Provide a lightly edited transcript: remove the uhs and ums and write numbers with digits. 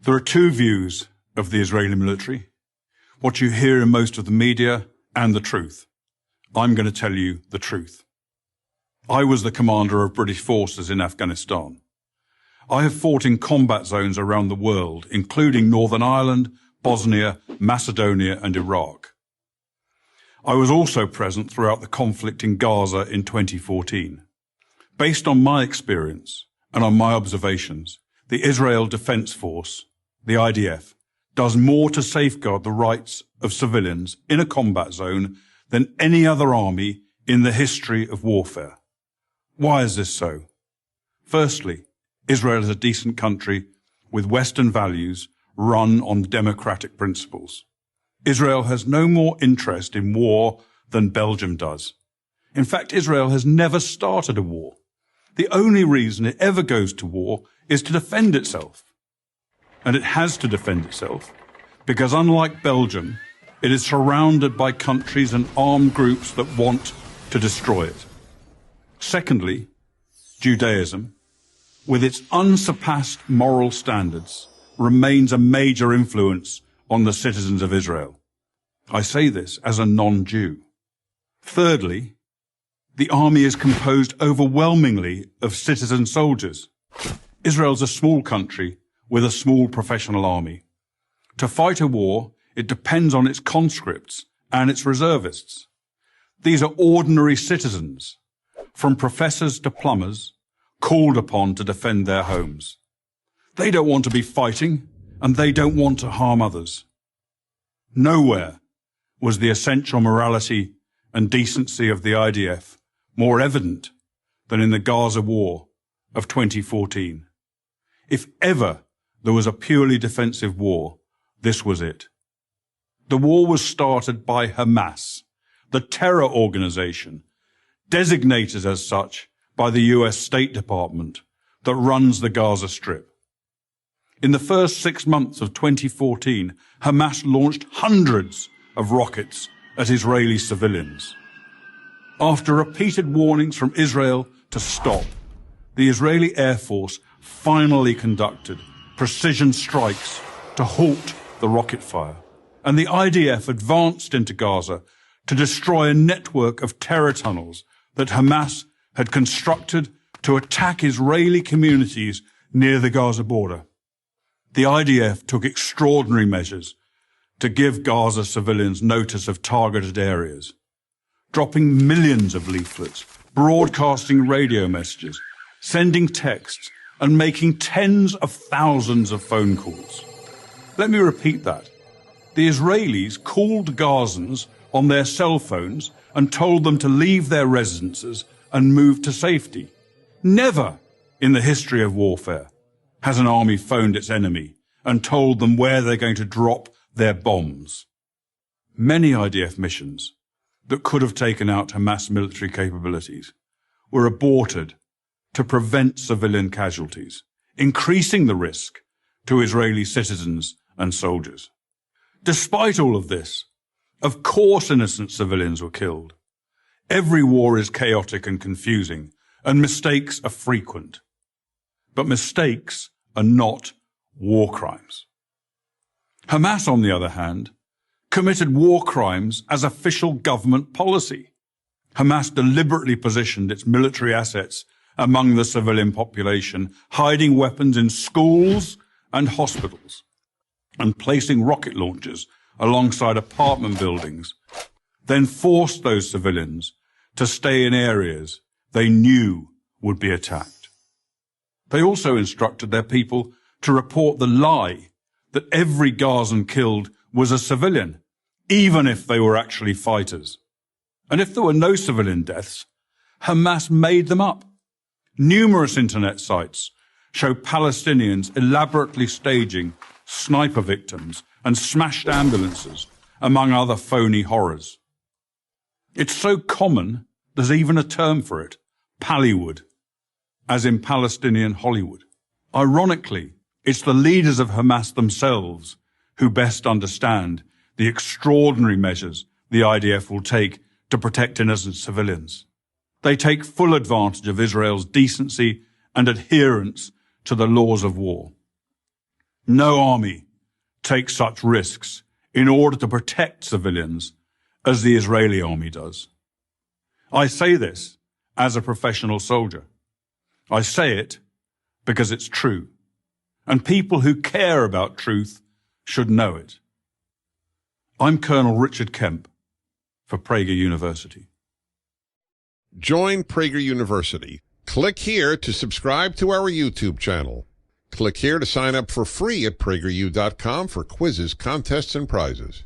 There are two views of the Israeli military, what you hear in most of the media and the truth. I'm going to tell you the truth. I was the commander of British forces in Afghanistan. I have fought in combat zones around the world, including Northern Ireland, Bosnia, Macedonia and Iraq. I was also present throughout the conflict in Gaza in 2014. Based on my experience and on my observations, the Israel Defense Force, the IDF, does more to safeguard the rights of civilians in a combat zone than any other army in the history of warfare. Why is this so? Firstly, Israel is a decent country with Western values run on democratic principles. Israel has no more interest in war than Belgium does. In fact, Israel has never started a war. The only reason it ever goes to war is to defend itself. And it has to defend itself because, unlike Belgium, it is surrounded by countries and armed groups that want to destroy it. Secondly, Judaism, with its unsurpassed moral standards, remains a major influence on the citizens of Israel. I say this as a non-Jew. Thirdly, the army is composed overwhelmingly of citizen soldiers. Israel's a small country with a small professional army. To fight a war, it depends on its conscripts and its reservists. These are ordinary citizens, from professors to plumbers, called upon to defend their homes. They don't want to be fighting, and they don't want to harm others. Nowhere was the essential morality and decency of the IDF more evident than in the Gaza war of 2014. If ever there was a purely defensive war, this was it. The war was started by Hamas, the terror organization, designated as such by the US State Department that runs the Gaza Strip. In the first 6 months of 2014, Hamas launched hundreds of rockets at Israeli civilians. After repeated warnings from Israel to stop, the Israeli Air Force finally conducted precision strikes to halt the rocket fire, and the IDF advanced into Gaza to destroy a network of terror tunnels that Hamas had constructed to attack Israeli communities near the Gaza border. The IDF took extraordinary measures to give Gaza civilians notice of targeted areas, dropping millions of leaflets, broadcasting radio messages, sending texts, and making tens of thousands of phone calls. Let me repeat that. The Israelis called Gazans on their cell phones and told them to leave their residences and move to safety. Never in the history of warfare has an army phoned its enemy and told them where they're going to drop their bombs. Many IDF missions that could have taken out Hamas military capabilities were aborted to prevent civilian casualties, increasing the risk to Israeli citizens and soldiers. Despite all of this, of course innocent civilians were killed. Every war is chaotic and confusing, and mistakes are frequent. But mistakes are not war crimes. Hamas, on the other hand, committed war crimes as official government policy. Hamas deliberately positioned its military assets among the civilian population, hiding weapons in schools and hospitals, and placing rocket launchers alongside apartment buildings, then forced those civilians to stay in areas they knew would be attacked. They also instructed their people to report the lie that every Gazan killed was a civilian, even if they were actually fighters. And if there were no civilian deaths, Hamas made them up. Numerous internet sites show Palestinians elaborately staging sniper victims and smashed ambulances, among other phony horrors. It's so common, there's even a term for it, Pallywood, as in Palestinian Hollywood. Ironically, it's the leaders of Hamas themselves who best understand the extraordinary measures the IDF will take to protect innocent civilians. They take full advantage of Israel's decency and adherence to the laws of war. No army takes such risks in order to protect civilians as the Israeli army does. I say this as a professional soldier. I say it because it's true, and people who care about truth should know it. I'm Colonel Richard Kemp for Prager University. Join Prager University. Click here to subscribe to our YouTube channel. Click here to sign up for free at prageru.com for quizzes, contests, and prizes.